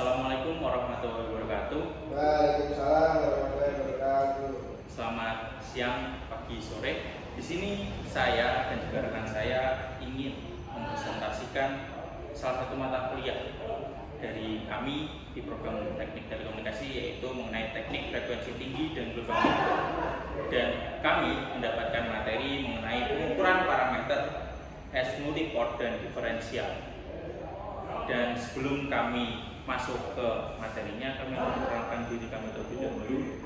Assalamualaikum warahmatullahi wabarakatuh. Waalaikumsalam warahmatullahi wabarakatuh. Selamat siang, pagi, sore. Di sini saya dan juga rekan saya ingin mempresentasikan salah satu mata kuliah dari kami di program teknik telekomunikasi, yaitu mengenai teknik frekuensi tinggi dan gelombang mikro. Dan kami mendapatkan materi mengenai pengukuran parameter S multiport dan diferensial. Dan sebelum kami masuk ke materinya, kami memperkenalkan diri kami terlebih dahulu.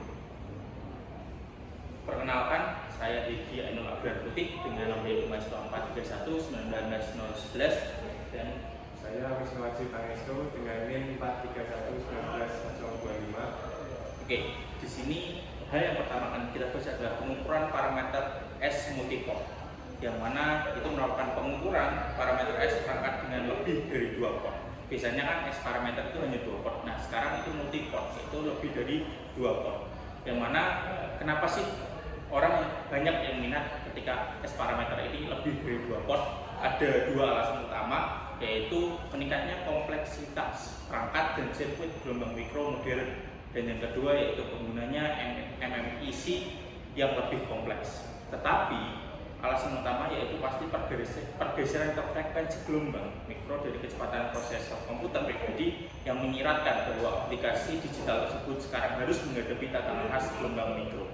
Perkenalkan, saya Diki Ainul Abrar Putih dengan nomor mahasiswa 431-19-011, dan Saya Wisnuwaji Pangestu dengan NIM 431-19-025. Oke, di sini hal yang pertama akan kita bahas adalah pengukuran parameter S multiport, yang mana itu merupakan pengukuran parameter S perangkat dengan lebih dari 2 port. Biasanya kan S parameter itu hanya 2 port. Nah, sekarang itu multiport, itu lebih dari 2 port. Yang mana kenapa sih orang banyak yang minat ketika S parameter ini lebih dari 2 port? Ada 2 alasan utama, yaitu meningkatnya kompleksitas perangkat dan sirkuit gelombang mikro modern, dan yang kedua yaitu penggunanya MMIC yang lebih kompleks. Tetapi alasan utama yaitu pasti pergeseran ke frekuensi gelombang mikro dari kecepatan prosesor komputer pribadi yang menyiratkan bahwa aplikasi digital tersebut sekarang harus menghadapi tantangan khas gelombang mikro.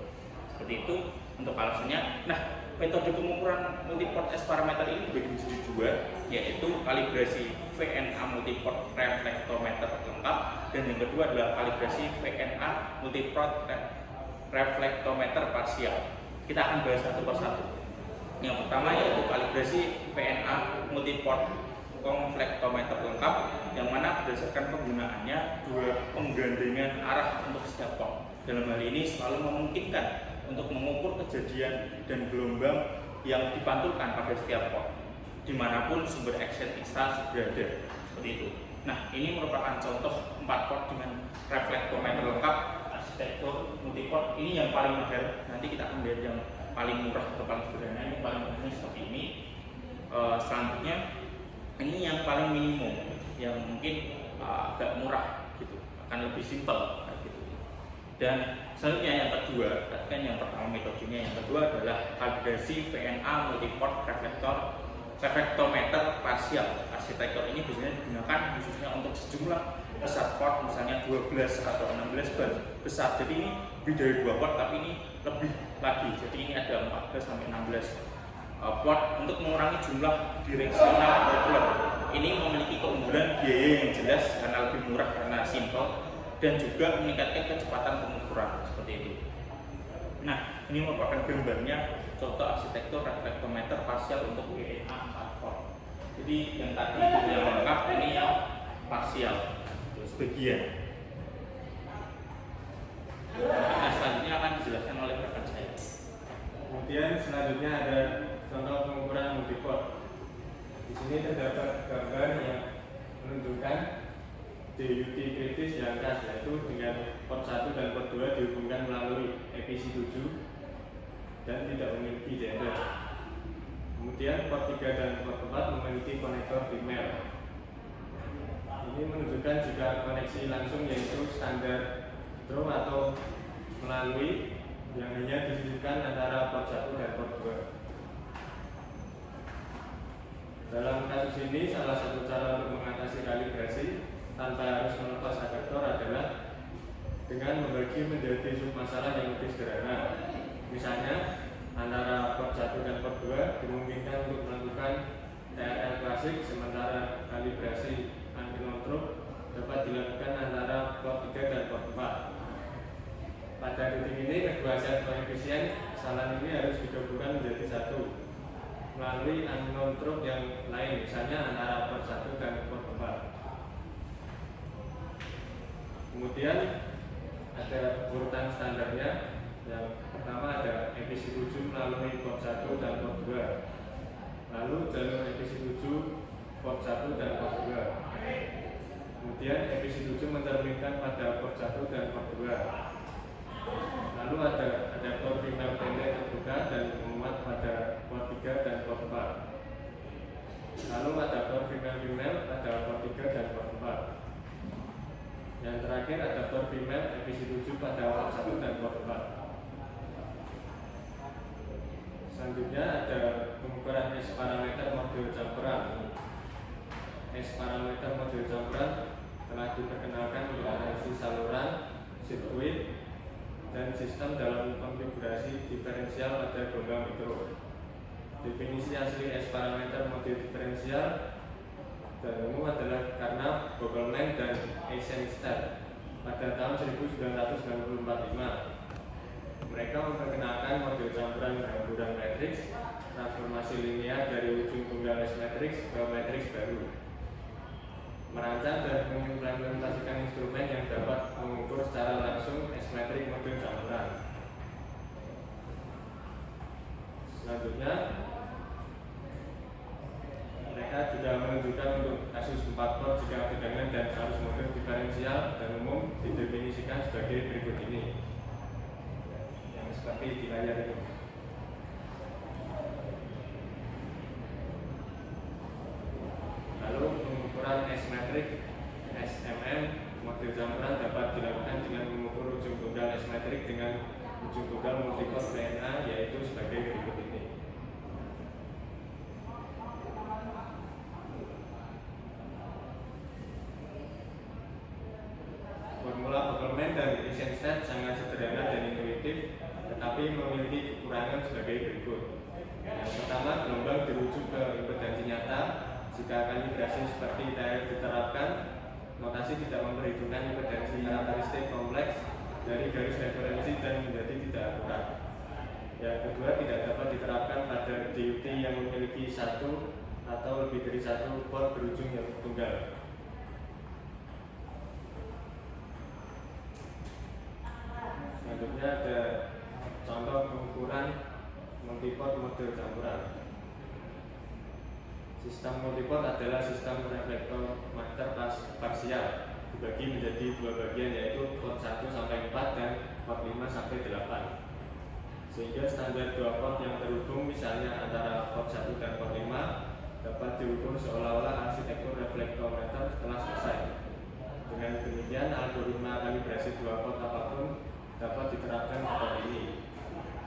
Seperti itu untuk alasannya. Nah, metode pengukuran multiport S parameter ini dibagi menjadi 2, yaitu kalibrasi VNA multiport reflektometer lengkap, dan yang kedua adalah kalibrasi VNA multiport reflektometer parsial. Kita akan bahas satu persatu. Yang pertama yaitu kalibrasi VNA multiport konflektometer lengkap, yang mana berdasarkan penggunaannya dua penggandengan arah untuk setiap port. Dalam hal ini selalu memungkinkan untuk mengukur kejadian dan gelombang yang dipantulkan pada setiap port, dimanapun sumber action extra berada. Seperti itu. Nah, ini merupakan contoh 4 port dengan reflektometer lengkap arsitektur multiport. Ini yang paling mahal. Nanti kita akan lihat yang paling murah atau paling sederhana. Ini paling murah seperti ini. Selanjutnya ini yang paling minimum, yang mungkin agak murah gitu, akan lebih simpel gitu. Dan selanjutnya yang kedua, kan yang pertama metodenya, yang kedua adalah kalibrasi VNA multiport reflektometer parsial. Arsitektur ini biasanya digunakan khususnya untuk sejumlah besar port, misalnya 12 atau 16 ban besar. Jadi ini lebih dari 2 port, tapi ini lebih lagi. Jadi ini ada 14 sampai 16 port untuk mengurangi jumlah direksional populer. Ini memiliki keunggulan biaya yang jelas karena lebih murah karena simple, dan juga meningkatkan kecepatan pengukuran seperti itu. Nah, ini merupakan gambarnya contoh arsitektur reflektometer parsial untuk VNA 4 port. Jadi yang tadi yang lengkap, ini yang parsial sebagian. Nah, selanjutnya akan dijelaskan oleh rekan saya. Kemudian selanjutnya ada contoh pengukuran multiport. Di sini terdapat gambar yang menunjukkan DUT kritis yang khas, yaitu dengan port 1 dan port 2 dihubungkan melalui EPC 7 dan tidak memiliki gender. Kemudian port 3 dan port 4 memiliki konektor female. Ini menunjukkan jika koneksi langsung yaitu standar draw atau melalui yang hanya disisipkan antara port 1 dan port 2. Dalam kasus ini, salah satu cara untuk mengatasi kalibrasi tanpa harus melepas adaptor adalah dengan membagi menjadi submasalah yang lebih sederhana. Misalnya, antara port 1 dan port 2 dimungkinkan untuk melakukan TRL klasik, sementara kalibrasi anti-non-trope dapat dilakukan antara port 3 dan port 4. Pada titik ini, kedua set koefisien kesalahan ini harus digabungkan menjadi satu melalui non-trope yang lain, misalnya antara port 1 dan port 4. Kemudian ada urutan standarnya. Yang pertama ada EPC 7 melalui port 1 dan port 2. Lalu jalur EPC 7 port 1 dan port 2. Kemudian EPC 7 mencerminkan pada port 1 dan port 2. Lalu ada adaptor final pendek terbuka dan memuat pada port 3 dan port 4. Lalu adaptor final pada port 3 dan port 4. Yang terakhir adaptor VMAP EPC7 pada port 1 dan port 4. Selanjutnya ada pengukuran S parameter modul campuran. S parameter modul campuran telah diperkenalkan untuk analisis saluran, sirkuit, dan sistem dalam konfigurasi diferensial pada gelombang mikro. Definisi asli S parameter modul diferensial dan umum adalah karena Bogelman dan Eisenstadt pada tahun 1945. Mereka memperkenalkan model campuran gamburan matriks, transformasi linear dari ujung tunggal S matriks ke matriks baru, merancang dan mengimplementasikan instrumen yang dapat mengukur secara langsung S matriks model campuran. Selanjutnya, mereka juga menunjukkan untuk kasus 4 port jika tegangan dan arus motor diferensial dan umum didefinisikan sebagai berikut ini, yang seperti di layar ini. Lalu pengukuran S matrix SMM model campuran dapat dilakukan dengan mengukur ujung tunggal S matrix dengan ujung tunggal multiport VNA, yaitu sebagai berikut ini. Formula Bogelman dan Eisenstadt sangat sederhana dan intuitif, tetapi memiliki kekurangan sebagai berikut. Yang pertama, gelombang dirujuk ke impedansi nyata. Jika kalibrasi seperti TR diterapkan, notasi tidak memperhitungkan impedansi karakteristik kompleks dari garis referensi dan menjadi tidak akurat. Yang kedua, tidak dapat diterapkan pada DUT yang memiliki satu atau lebih dari satu port berujung yang tunggal. Selanjutnya ada contoh pengukuran multiport model campuran. Sistem multiport adalah sistem reflektor master parsial dibagi menjadi dua bagian, yaitu port 1 sampai 4 dan port 5 sampai 8. Sehingga standar dua port yang terhubung misalnya antara port 1 dan port 5 dapat diukur seolah-olah arsitektur reflektometer telah selesai. Dengan demikian, algoritma kalibrasi dua port apapun dapat diterapkan pada ini.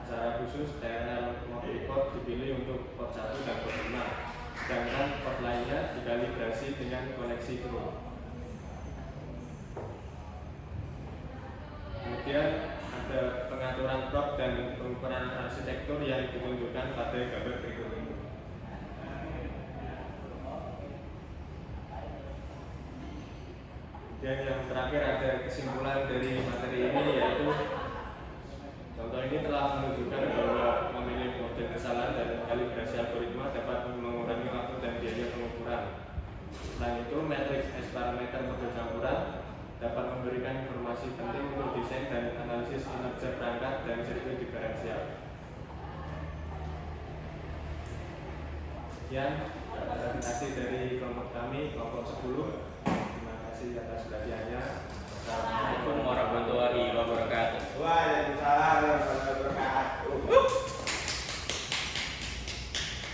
Secara khusus, TRL multiport dipilih untuk port 1 dan port 5, sedangkan port lainnya dikalibrasi dengan koneksi true. Kemudian ada pengaturan torque dan pengukuran arsitektur yang ditunjukkan pada gambar berikut ini. Dan yang terakhir ada kesimpulan dari materi ini, yaitu contoh ini telah menunjukkan bahwa memilih model kesalahan dan kalibrasi algoritma dapat mengurangi waktu dan biaya pengukuran. Selain itu, matriks S parameter model campuran dapat memberikan informasi penting untuk desain dan analisis kinerja perangkat dan sirkuit diferensial. Sekian presentasi dari kelompok kami, kelompok 10.